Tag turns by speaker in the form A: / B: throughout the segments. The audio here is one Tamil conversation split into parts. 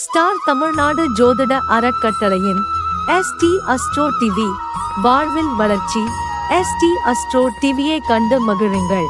A: ஸ்டார் தமிழ்நாடு ஜோதிட அறக்கட்டளையின் எஸ்டி அஸ்ட்ரோ டிவி வாழ்வில் வளர்ச்சி. எஸ்டி அஸ்ட்ரோ டிவியை கண்டு மகிழுங்கள்.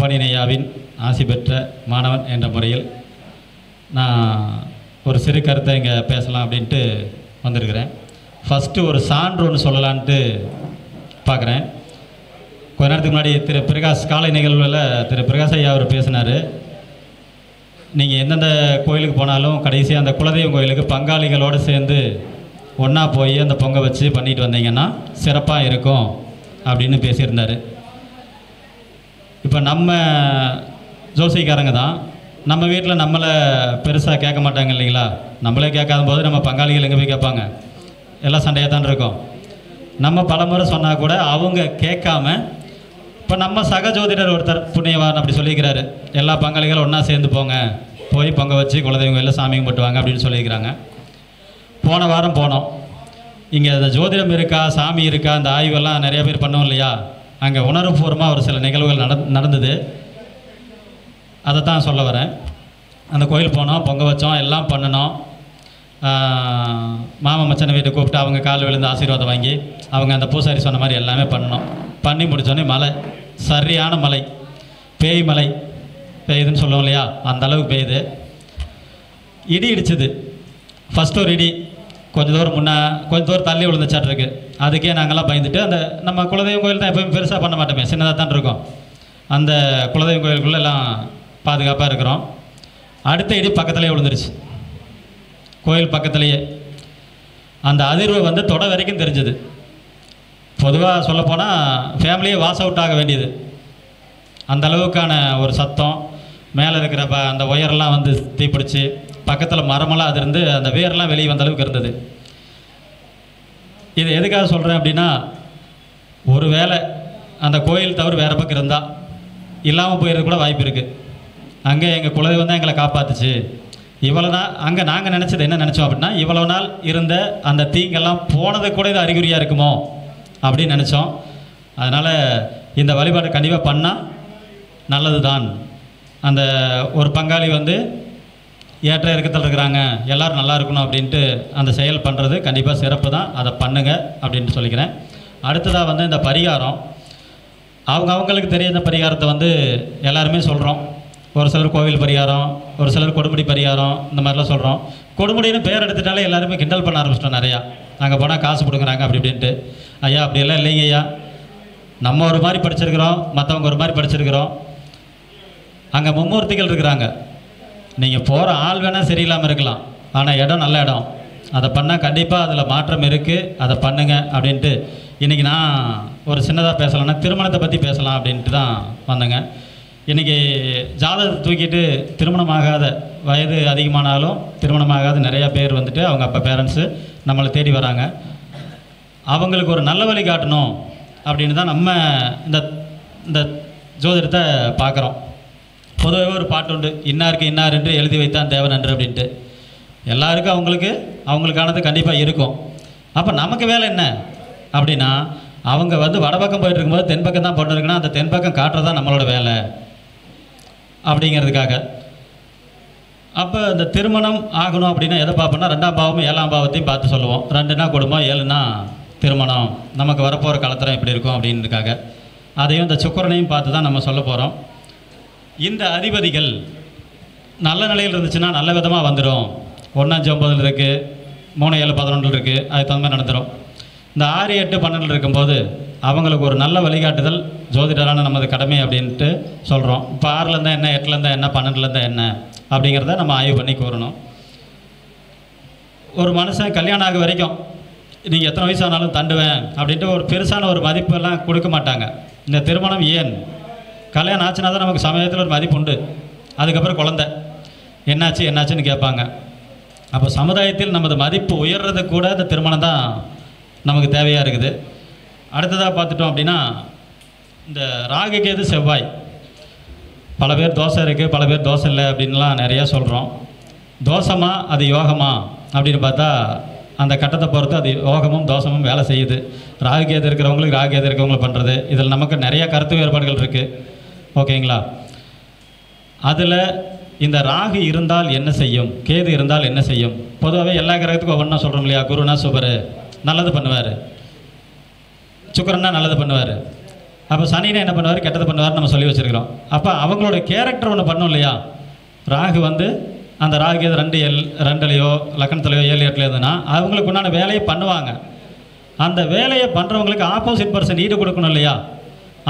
B: பணினையாவின் ஆசி பெற்ற மாணவன் என்ற முறையில் நான் ஒரு சிறு கருத்தை இங்கே பேசலாம் அப்படின்ட்டு வந்திருக்கிறேன். ஃபஸ்ட்டு ஒரு சான்று ஒன்று சொல்லலான்ட்டு பார்க்குறேன். கொஞ்ச நேரத்துக்கு முன்னாடி திரு பிரகாஷ் காலை நிகழ்வில் திரு பிரகாஷ் ஐயா அவர் பேசினார். நீங்கள் எந்தெந்த கோயிலுக்கு போனாலும் கடைசியாக அந்த குலதெய்வம் கோயிலுக்கு பங்காளிகளோடு சேர்ந்து ஒன்றா போய் அந்த பொங்கல் வச்சு பண்ணிட்டு வந்தீங்கன்னா சிறப்பாக இருக்கும் அப்படின்னு பேசியிருந்தார். இப்போ நம்ம ஜோசிக்காரங்க தான் நம்ம வீட்டில் நம்மளை பெருசாக கேட்க மாட்டாங்க இல்லைங்களா? நம்மளே கேட்காத போது நம்ம பங்காளிகள் எங்கே போய் கேட்பாங்க? எல்லாம் சண்டையாக தான் இருக்கும். நம்ம பலமுறை சொன்னால் கூட அவங்க கேட்காம இப்போ நம்ம சக ஜோதிடர் ஒருத்தர் புண்ணியவான் அப்படி சொல்லியிருக்கிறாரு, எல்லா பங்காளிகளும் ஒன்றா சேர்ந்து போங்க, போய் பொங்க வச்சு குலதெய்வம் எல்லாம் சாமி கும்பிட்டுவாங்க அப்படின்னு சொல்லியிருக்கிறாங்க. போன வாரம் போனோம். இங்கே அந்த ஜோதிடம் இருக்கா சாமி இருக்கா அந்த ஆய்வெல்லாம் நிறைய பேர் பண்ணோம் இல்லையா? அங்கே உணர்வுபூர்வமாக ஒரு சில நிகழ்வுகள் நடந்தது. அதை தான் சொல்ல வரேன். அந்த கோயில் போனோம், பொங்க வச்சோம், எல்லாம் பண்ணினோம். மாமா மச்சனை வீட்டை கூப்பிட்டு அவங்க கால் விழுந்து ஆசீர்வாதம் வாங்கி அவங்க அந்த பூசாரி சொன்ன மாதிரி எல்லாமே பண்ணோம். பண்ணி முடித்தோடனே மழை, சரியான மழை, பேய் மழை பெய்யுதுன்னு சொல்லுவோம் இல்லையா? அந்த அளவுக்கு பெய்யுது. இடி இடிச்சுது. ஃபஸ்ட்டு ஒரு இடி கொஞ்சம் தூரம் தள்ளி விழுந்துச்சாட்டிருக்கு. அதுக்கே நாங்கள்லாம் பயந்துட்டு அந்த நம்ம குலதெய்வம் கோயில் தான் எப்போயும் பெருசாக பண்ண மாட்டோமே, சின்னதாக தான் இருக்கும். அந்த குலதெய்வம் கோயிலுக்குள்ளே எல்லாம் பாதுகாப்பாக இருக்கிறோம். அடுத்த இடி பக்கத்துலேயே விழுந்துருச்சு, கோயில் பக்கத்துலேயே. அந்த அதிர்வு வந்து தொட வரைக்கும் தெரிஞ்சுது. பொதுவாக சொல்லப்போனால் ஃபேமிலியே வாஷ் அவுட் ஆக வேண்டியது, அந்த அளவுக்கான ஒரு சத்தம். மேலே இருக்கிற அந்த ஒயரெல்லாம் வந்து தீப்பிடிச்சு பக்கத்தில் மரமெல்லாம் அது இருந்து அந்த வேரெல்லாம் வெளியே வந்த அளவுக்கு இருந்தது. இது எதுக்காக சொல்கிறேன் அப்படின்னா, ஒரு வேளை அந்த கோயில் தவிர வேறு பக்கம் இருந்தால் இல்லாமல் போயிடுறது கூட வாய்ப்பு இருக்குது. அங்கே எங்கள் குலதெய்வம் தான் எங்களை காப்பாற்றுச்சு. இவ்வளோ நாள் அங்கே நாங்கள் நினச்சது என்ன நினச்சோம் அப்படின்னா, இவ்வளோ நாள் இருந்த அந்த தீங்கெல்லாம் போனது கூட இது அறிகுறியாக இருக்குமோ அப்படின்னு நினச்சோம். அதனால் இந்த வழிபாடு கண்டிப்பாக பண்ணால் நல்லது தான். அந்த ஒரு பங்காளி வந்து ஏற்ற இறக்கத்தில் இருக்கிறாங்க, எல்லோரும் நல்லா இருக்கணும் அப்படின்ட்டு அந்த செயல் பண்ணுறது கண்டிப்பாக சிறப்பு தான். அதை பண்ணுங்கள் அப்படின்ட்டு சொல்லிக்கிறேன். அடுத்ததாக வந்து இந்த பரிகாரம், அவங்களுக்கு தெரியாத பரிகாரத்தை வந்து எல்லாருமே சொல்கிறோம். ஒரு சிலர் கோவில் பரிகாரம், ஒரு சிலர் கொடுமுடி பரிகாரம், இந்த மாதிரிலாம் சொல்கிறோம். கொடுமுடின்னு பேர் எடுத்துட்டாலே எல்லாருமே கிண்டல் பண்ண ஆரம்பிச்சிட்டோம் நிறையா. அங்கே போனால் காசு கொடுக்குறாங்க அப்படி இப்படின்ட்டு. ஐயா அப்படியெல்லாம் இல்லைங்க ஐயா, நம்ம ஒரு மாதிரி படிச்சிருக்கிறோம், மற்றவங்க ஒரு மாதிரி படிச்சிருக்கிறோம். அங்கே மும்மூர்த்திகள் இருக்கிறாங்க. நீங்கள் போகிற ஆள் வேணால் சரியில்லாமல் இருக்கலாம், ஆனால் இடம் நல்ல இடம். அதை பண்ணால் கண்டிப்பாக அதில் மாற்றம் இருக்குது, அதை பண்ணுங்க அப்படின்ட்டு இன்றைக்கி நான் ஒரு சின்னதாக பேசலாம்னா திருமணத்தை பற்றி பேசலாம் அப்படின்ட்டு தான் வந்தேங்க. இன்றைக்கி ஜாதகத்தை தூக்கிட்டு திருமணமாகாத, வயது அதிகமானாலும் திருமணமாகாத நிறையா பேர் வந்துட்டு அவங்க அப்பா பேரண்ட்ஸு நம்மளை தேடி வராங்க. அவங்களுக்கு ஒரு நல்ல வழி காட்டணும் அப்படின்னு தான் நம்ம இந்த ஜோதிடத்தை பார்க்குறோம். பொதுவாக ஒரு பாட்டு உண்டு, இன்னாருக்கு இன்னார் என்று எழுதி வைத்தான் தேவன் என்று அப்படின்ட்டு. எல்லாருக்கும் அவங்களுக்கானது கண்டிப்பாக இருக்கும். அப்போ நமக்கு வேலை என்ன அப்படின்னா, அவங்க வந்து வடபக்கம் போயிட்டு இருக்கும்போது தென்பக்கம் தான் போட்டுருக்குன்னா அந்த தென்பக்கம் காட்டுறதான் நம்மளோட வேலை அப்படிங்கிறதுக்காக. அப்போ இந்த திருமணம் ஆகணும் அப்படின்னா எதை பார்ப்போம்னா, 2ஆம் பாவமும் 7ஆம் பாவத்தையும் பார்த்து சொல்லுவோம். 2னா குடும்பம், 7னா திருமணம், நமக்கு வரப்போகிற காலத்தில் எப்படி இருக்கும் அப்படின்றதுக்காக. அதையும் இந்த சுக்கிரனையும் பார்த்து தான் நம்ம சொல்ல போகிறோம். இந்த அதிபதிகள் நல்ல நிலையில் இருந்துச்சுன்னா நல்ல விதமாக வந்துடும். 1-9 இருக்குது, 3-7 11 இருக்குது, அதுக்கு தகுந்த மாதிரி நடந்துடும். இந்த 6-8 12 இருக்கும்போது அவங்களுக்கு ஒரு நல்ல வழிகாட்டுதல் ஜோதிடரான நமது கடமை அப்படின்ட்டு சொல்கிறோம். இப்போ 6ல் இருந்தால் என்ன, 8ல் இருந்தால் என்ன, 12ல் இருந்தால் என்ன அப்படிங்கிறத நம்ம ஆய்வு பண்ணி கூறணும். ஒரு மனுஷன் கல்யாணம் ஆக வரைக்கும் நீங்கள் எத்தனை வயசு ஆனாலும் தண்டுவேன் அப்படின்ட்டு ஒரு பெருசான ஒரு மதிப்பெல்லாம் கொடுக்க மாட்டாங்க. இந்த திருமணம் ஏன், கல்யாணம் ஆச்சுன்னா தான் நமக்கு சமயத்தில் ஒரு மதிப்பு உண்டு. அதுக்கப்புறம் குழந்தை என்னாச்சுன்னு கேட்பாங்க. அப்போ சமுதாயத்தில் நமது மதிப்பு உயர்றது கூட இந்த திருமணம் தான் நமக்கு தேவையாக இருக்குது. அடுத்ததாக பார்த்துட்டோம் அப்படின்னா, இந்த ராகு கேது செவ்வாய், பல பேர் தோசை இருக்குது, பல பேர் தோசை இல்லை அப்படின்லாம் நிறையா சொல்கிறோம். தோஷமா அது யோகமா அப்படின்னு பார்த்தா அந்த கட்டத்தை பொறுத்து அது யோகமும் தோஷமும் வேலை செய்யுது. ராகு கேது இருக்கிறவங்களுக்கு ராகு கேது இருக்கிறவங்களுக்கு பண்ணுறது, இதில் நமக்கு நிறைய கருத்து வேறுபாடுகள் இருக்குது. ஓகேங்களா? அதில் இந்த ராகு இருந்தால் என்ன செய்யும், கேது இருந்தால் என்ன செய்யும்? பொதுவாகவே எல்லா கிரகத்துக்கும் ஒவ்வொன்றா சொல்கிறோம் இல்லையா? குருனா சூப்பர், நல்லது பண்ணுவார். சுக்கிரன்னா நல்லது பண்ணுவார். அப்போ சனினா என்ன பண்ணுவார், கெட்டது பண்ணுவார்னு நம்ம சொல்லி வச்சுருக்கிறோம். அப்போ அவங்களோட கேரக்டர் ஒன்று பண்ணும் இல்லையா? ராகு வந்து அந்த ராகு எது 2 லக்கணத்துலையோ 7 8 இருந்ததுன்னா அவங்களுக்கு உண்டான வேலையை பண்ணுவாங்க. அந்த வேலையை பண்ணுறவங்களுக்கு ஆப்போசிட் பர்சன் ஈடு கொடுக்கணும் இல்லையா?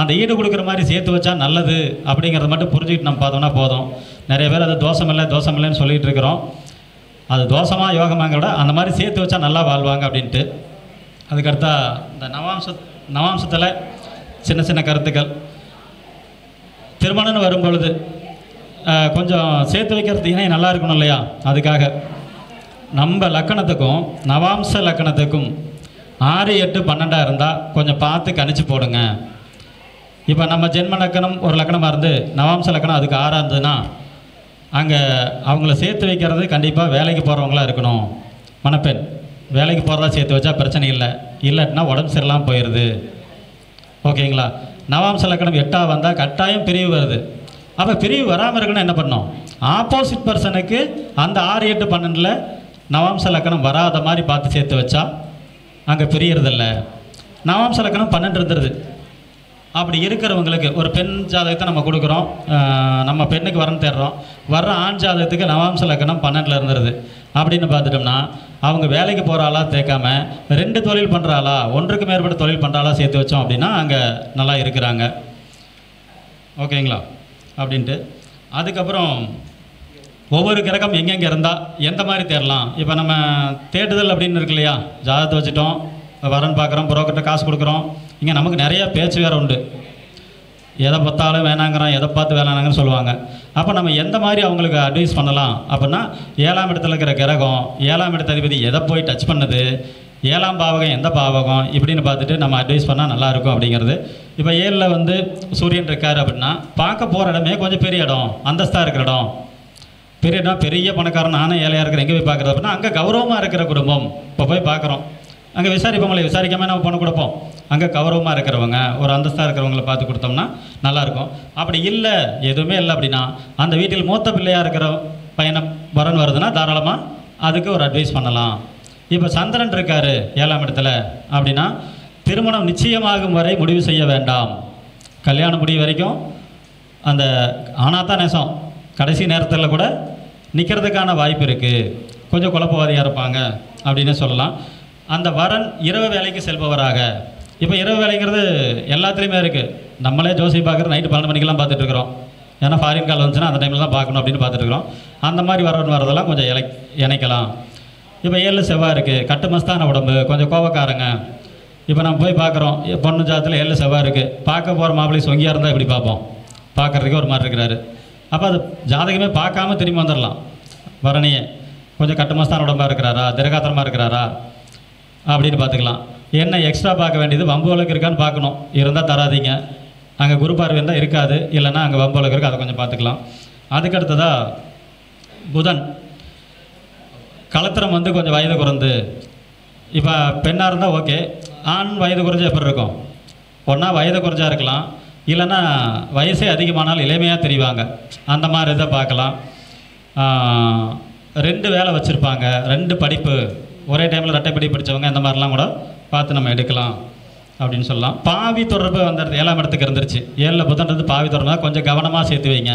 B: அந்த ஈடு கொடுக்குற மாதிரி சேர்த்து வச்சா நல்லது அப்படிங்கிறத மட்டும் புரிஞ்சுக்கிட்டு நம்ம பார்த்தோம்னா போதும். நிறைய பேர் அது தோஷம் இல்லைன்னு சொல்லிகிட்டு இருக்கிறோம். அது தோஷமாக யோகமாங்க விட அந்த மாதிரி சேர்த்து வச்சா நல்லா வாழ்வாங்க அப்படின்ட்டு. அதுக்கடுத்தா இந்த நவாம்சத்தில் சின்ன சின்ன கருத்துக்கள். திருமணம்னு வரும்பொழுது கொஞ்சம் சேர்த்து வைக்கிறது இணை நல்லா இருக்கணும் இல்லையா? அதுக்காக நம்ம லக்கணத்துக்கும் நவாம்ச லக்கணத்துக்கும் 6 8 12 இருந்தால் கொஞ்சம் பார்த்து கணிச்சு போடுங்க. இப்போ நம்ம ஜென்ம லக்கணம் ஒரு லக்கணமாக இருந்து நவாம்ச லக்கணம் அதுக்கு 6 இருந்ததுன்னா அங்கே அவங்கள சேர்த்து வைக்கிறது கண்டிப்பாக வேலைக்கு போகிறவங்களாக இருக்கணும். மணப்பெண் வேலைக்கு போகிறதா சேர்த்து வச்சா பிரச்சனை இல்லை, இல்லைன்னா உடம்பு சரியில்லாமல் போயிடுது. ஓகேங்களா? நவாம்ச லக்கணம் 8 வந்தால் கட்டாயம் பிரிவு வருது. அப்போ பிரிவு வராமல் இருக்குன்னு என்ன பண்ணோம்? ஆப்போசிட் பர்சனுக்கு அந்த 6 8 12 நவாம்ச லக்கணம் வராத மாதிரி பார்த்து சேர்த்து வச்சா அங்கே பிரியறதில்ல. நவாம்ச லக்கணம் 12 இருந்துருது. அப்படி இருக்கிறவங்களுக்கு ஒரு பெண் ஜாதகத்தை நம்ம கொடுக்குறோம், நம்ம பெண்ணுக்கு வரன்னு தேடுறோம். வர்ற ஆண் ஜாதகத்துக்கு நவாம்ச லக்கணம் 12 இருந்துருது அப்படின்னு பார்த்துட்டோம்னா அவங்க வேலைக்கு போகிற ஆளாக தேக்காம 2 தொழில் பண்ணுற ஆளா, 1க்கு மேற்பட்ட தொழில் பண்ணுற ஆளாக சேர்த்து வச்சோம் அப்படின்னா அங்கே நல்லா இருக்கிறாங்க. ஓகேங்களா? அப்படின்ட்டு அதுக்கப்புறம் ஒவ்வொரு கிரகம் எங்கெங்கே இருந்தால் எந்த மாதிரி தேடலாம். இப்போ நம்ம தேடுதல் அப்படின்னு இருக்கு இல்லையா? ஜாதகத்தை வச்சுட்டோம், வரன் பார்க்குறோம், புரோக்கர்கிட்ட காசு கொடுக்குறோம். இங்கே நமக்கு நிறைய பேச்சு வேறு உண்டு. எதை பார்த்தாலும் வேணாங்கிறோம், எதை பார்த்து வேணாங்கன்னு சொல்லுவாங்க. அப்போ நம்ம எந்த மாதிரி அவங்களுக்கு அட்வைஸ் பண்ணலாம் அப்படின்னா 7ஆம் இடத்துல இருக்கிற கிரகம் 7ஆம் இடத்த அதிபதி எதை போய் டச் பண்ணுது, 7ஆம் பாவகம் எந்த பாவகம் இப்படின்னு பார்த்துட்டு நம்ம அட்வைஸ் பண்ணால் நல்லாயிருக்கும் அப்படிங்கிறது. இப்போ 7ல் வந்து சூரியன் இருக்கார் அப்படின்னா பார்க்க போகிற இடமே கொஞ்சம் பெரிய இடம், அந்தஸ்தாக இருக்கிற இடம். பெரிய இடம், பெரிய பணக்காரன், நானும் ஏழையாக இருக்கிற எங்கே போய் பார்க்குறது அப்படின்னா அங்கே கௌரவமாக இருக்கிற குடும்பம். இப்போ போய் பார்க்குறோம், அங்கே விசாரிப்போங்களே, விசாரிக்காமல் நம்ம பொண்ணு கொடுப்போம். அங்கே கௌரவமாக இருக்கிறவங்க, ஒரு அந்தஸ்தாக இருக்கிறவங்களை பார்த்து கொடுத்தோம்னா நல்லாயிருக்கும். அப்படி இல்லை, எதுவுமே இல்லை அப்படின்னா அந்த வீட்டில் மூத்த பிள்ளையாக இருக்கிற பையனை வரன் வருதுன்னா தாராளமாக அதுக்கு ஒரு அட்வைஸ் பண்ணலாம். இப்போ சந்திரன் இருக்கார் 7ஆம் இடத்துல அப்படின்னா திருமணம் நிச்சயமாகும் வரை முடிவு செய்ய வேண்டாம். கல்யாணம் முடிவு வரைக்கும் அந்த ஆனாத்தான் நேசம் கடைசி நேரத்தில் கூட நிற்கிறதுக்கான வாய்ப்பு இருக்குது. கொஞ்சம் குழப்பவாதியாக இருப்பாங்க அப்படின்னு சொல்லலாம். அந்த வரன் இரவு வேலைக்கு செல்பவராக, இப்போ இரவு வேலைங்கிறது எல்லாத்துலேயுமே இருக்குது. நம்மளே ஜோசி பார்க்குறது நைட்டு 12 மணிக்கெல்லாம் பார்த்துட்ருக்குறோம். ஏன்னா ஃபாரின் கால் வந்துச்சுன்னா அந்த டைமில் தான் பார்க்கணும் அப்படின்னு பார்த்துட்ருக்குறோம். அந்த மாதிரி வரதெல்லாம் கொஞ்சம் இணைக்கலாம். இப்போ 7 செவ்வாய் இருக்குது, கட்டுமஸ்தான உடம்பு, கொஞ்சம் கோபக்காரங்க. இப்போ நம்ம போய் பார்க்குறோம், பொண்ணு ஜாதத்தில் 7 செவ்வாய் இருக்குது. பார்க்க போகிற மாப்பிள்ளை சொங்கியாக இருந்தால் எப்படி பார்ப்போம்? பார்க்குறதுக்கே ஒரு மாதிரி இருக்கிறாரு. அப்போ அது ஜாதகமே பார்க்காம திரும்பி வந்துடலாம். வரணையே கொஞ்சம் கட்டுமஸ்தான உடம்பாக இருக்கிறாரா, திரகாத்திரமாக இருக்கிறாரா அப்படின்னு பார்த்துக்கலாம். என்ன எக்ஸ்ட்ரா பார்க்க வேண்டியது வம்புவலுக்கு இருக்கான்னு பார்க்கணும். இருந்தால் தராதிங்க. அங்கே குரு பார்வை இருந்தால் இருக்காது, இல்லைன்னா அங்கே வம்புவலுக்கு இருக்குது, அதை கொஞ்சம் பார்த்துக்கலாம். அதுக்கடுத்ததாக புதன் களத்திரம் வந்து கொஞ்சம் வயது குறைந்து, இப்போ பெண்ணாக இருந்தால் ஓகே, ஆண் வயது குறைஞ்சா எப்படி இருக்கும்? ஒன்றா வயது குறைஞ்சா இருக்கலாம், இல்லைன்னா வயசே அதிகமானால் இளமையாக தெரிவாங்க. அந்த மாதிரி இதை பார்க்கலாம். 2 வேலை வச்சுருப்பாங்க, 2 படிப்பு, ஒரே டைமில் 2 படிப்பு படித்தவங்க, இந்த மாதிரிலாம் கூட பார்த்து நம்ம எடுக்கலாம் அப்படின்னு சொல்லலாம். பாவி தொடர்பு வந்து 7ஆம் இடத்துக்கு இருந்துருச்சு. 7ல் புதன்றது பாவி தொடர்பு, கொஞ்சம் கவனமாக சேர்த்து வைங்க.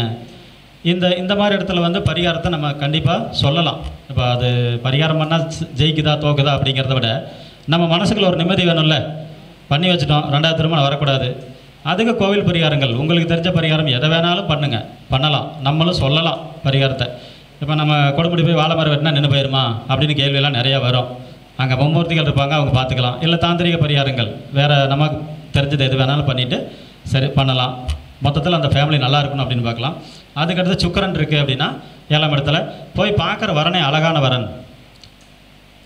B: இந்த மாதிரி இடத்துல வந்து பரிகாரத்தை நம்ம கண்டிப்பாக சொல்லலாம். இப்போ அது பரிகாரம் பண்ணால் ஜெயிக்குதா தோக்குதா அப்படிங்கிறத விட நம்ம மனசுக்குள்ள ஒரு நிம்மதி வேணும்ல. பண்ணி வச்சுட்டோம், 2வது திருமணம் வரக்கூடாது. அதுக்கு கோவில் பரிகாரங்கள், உங்களுக்கு தெரிஞ்ச பரிகாரம் எதை வேணாலும் பண்ணலாம். நம்மளும் சொல்லலாம் பரிகாரத்தை. இப்போ நம்ம கொடுமுடி போய் வாழை மரம் வெட்டினா நின்று போயிருமா அப்படின்னு கேள்வியெல்லாம் நிறையா வரும். அங்கே மும்மூர்த்திகள் இருப்பாங்க, அவங்க பார்த்துக்கலாம். இல்லை தாந்திரிக பரிகாரங்கள் வேறு நமக்கு தெரிஞ்சது எது வேணாலும் பண்ணிவிட்டு சரி பண்ணலாம். மொத்தத்தில் அந்த ஃபேமிலி நல்லா இருக்கணும் அப்படின்னு பார்க்கலாம். அதுக்கடுத்து சுக்கிரன் இருக்குது அப்படின்னா 7ஆம் இடத்துல போய் பார்க்குற வரனே அழகான வரன்,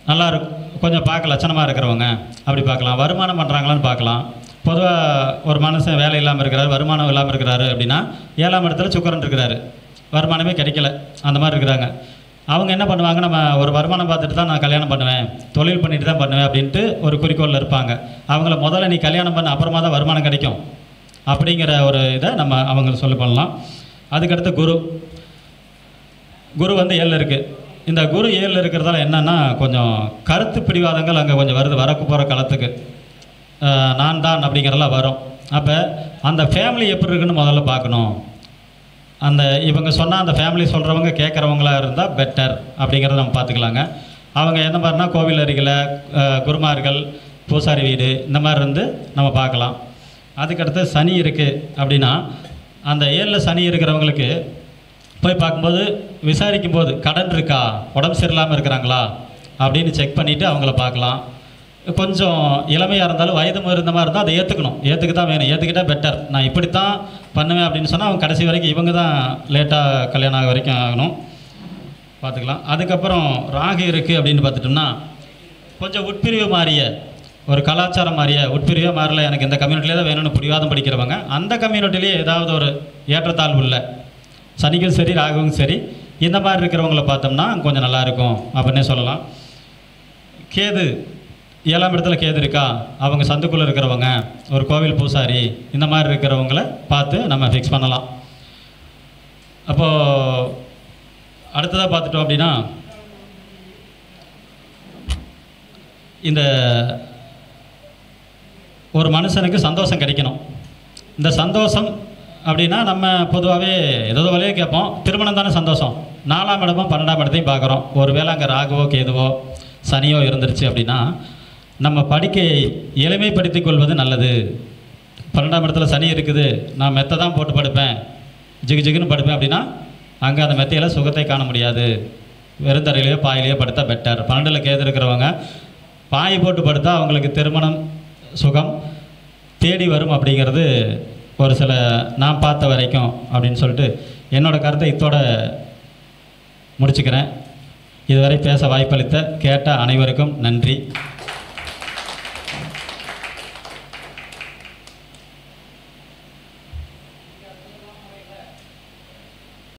B: நல்லா இருக்கும், கொஞ்சம் பார்க்க லட்சணமாக இருக்கிறவங்க அப்படி பார்க்கலாம். வருமானம் பண்ணுறாங்களான்னு பார்க்கலாம். பொதுவாக ஒரு மனுஷன் வேலை இல்லாமல் இருக்கிறாரு, வருமானம் இல்லாமல் இருக்கிறாரு அப்படின்னா 7ஆம் இடத்துல சுக்கிரன் இருக்கிறாரு, வருமானமே கிடைக்கல, அந்த மாதிரி இருக்கிறாங்க. அவங்க என்ன பண்ணுவாங்க, நம்ம ஒரு வருமானம் பார்த்துட்டு தான் நான் கல்யாணம் பண்ணுவேன், தொழில் பண்ணிட்டு தான் பண்ணுவேன் அப்படின்ட்டு ஒரு குறிக்கோளில் இருப்பாங்க. அவங்கள முதல்ல நீ கல்யாணம் பண்ண அப்புறமா தான் வருமானம் கிடைக்கும் அப்படிங்கிற ஒரு இதை நம்ம அவங்களுக்கு சொல்லி பண்ணலாம். அதுக்கடுத்து குரு குரு வந்து 7 இருக்குது. இந்த குரு 7 இருக்கிறதால என்னென்னா கொஞ்சம் கருத்து பிடிவாதங்கள் அங்கே கொஞ்சம் வருது. வரக்கு போகிற காலத்துக்கு நான் தான் அப்படிங்கிறதெல்லாம் வரும். அப்போ அந்த ஃபேமிலி எப்படி இருக்குன்னு முதல்ல பார்க்கணும். அந்த இவங்க சொன்னால் அந்த ஃபேமிலி சொல்கிறவங்க கேட்குறவங்களா இருந்தால் பெட்டர் அப்படிங்கிறத நம்ம பார்த்துக்கலாங்க. அவங்க எந்த மாதிரினா கோவில் அருகில் குருமார்கள், பூசாரி வீடு இந்த மாதிரி இருந்து நம்ம பார்க்கலாம். அதுக்கடுத்து சனி இருக்குது அப்படின்னா அந்த 7ல் சனி இருக்கிறவங்களுக்கு போய் பார்க்கும்போது விசாரிக்கும் போது கடன் இருக்கா, உடம்பு சரியில்லாமல் இருக்கிறாங்களா அப்படின்னு செக் பண்ணிவிட்டு அவங்கள பார்க்கலாம். கொஞ்சம் இளமையாக இருந்தாலும் வயது இருந்த மாதிரி இருந்தால் அதை ஏற்றுக்க தான் வேணும். ஏற்றுக்கிட்டால் பெட்டர். நான் இப்படித்தான் பண்ணுவேன் அப்படின்னு சொன்னால் அவங்க கடைசி வரைக்கும் இவங்க தான் லேட்டாக கல்யாணம் ஆக வரைக்கும் ஆகணும். பார்த்துக்கலாம். அதுக்கப்புறம் ராகு இருக்குது அப்படின்னு பார்த்துட்டோம்னா கொஞ்சம் உட்பிரிவு மாறிய ஒரு கலாச்சாரம் மாறிய உட்பிரிவே மாறல, எனக்கு இந்த கம்யூனிட்டிலே தான் வேணும்னு பிடிவாதம் படிக்கிறவங்க அந்த கம்யூனிட்டிலேயே ஏதாவது ஒரு ஏற்றத்தாழ்வு இல்லை, சனிக்கும் சரி ராகுவும் சரி இந்த மாதிரி இருக்கிறவங்கள பார்த்தோம்னா கொஞ்சம் நல்லாயிருக்கும் அப்படின்னே சொல்லலாம். கேது 7ஆம் இடத்துல கேது இருக்கா, அவங்க சந்துக்குள்ளே இருக்கிறவங்க, ஒரு கோவில் பூசாரி இந்த மாதிரி இருக்கிறவங்கள பார்த்து நம்ம ஃபிக்ஸ் பண்ணலாம். அப்போது அடுத்ததாக பார்த்துட்டோம் அப்படின்னா இந்த ஒரு மனுஷனுக்கு சந்தோஷம் கிடைக்கணும். இந்த சந்தோஷம் அப்படின்னா நம்ம பொதுவாகவே ஏதோ வழியே கேட்போம், திருமணம் தானே சந்தோஷம். 4ஆம் இடமும் 12ஆம் இடத்தையும் பார்க்குறோம். ஒரு வேளை அங்கே ராகுவோ கேதுவோ சனியோ இருந்துருச்சு அப்படின்னா நம்ம படிக்கையை எளிமைப்படுத்திக் கொள்வது நல்லது. 12ஆம் இடத்துல சனி இருக்குது, நான் மெத்தை தான் போட்டு படுப்பேன், ஜிகுன்னு படுப்பேன் அப்படின்னா அங்கே அந்த மெத்தையில் சுகத்தை காண முடியாது. வெறுந்தரையிலையோ பாயிலையோ படுத்தா பெட்டர். 12ல் கேது இருக்கிறவங்க பாய் போட்டு படுத்தா அவங்களுக்கு திருமணம் சுகம் தேடி வரும் அப்படிங்கிறது ஒரு சில நான் பார்த்த வரைக்கும் அப்படின்னு சொல்லிட்டு என்னோடய கருத்தை இத்தோட முடிச்சுக்கிறேன். இதுவரை பேச வாய்ப்பளித்த கேட்ட அனைவருக்கும் நன்றி.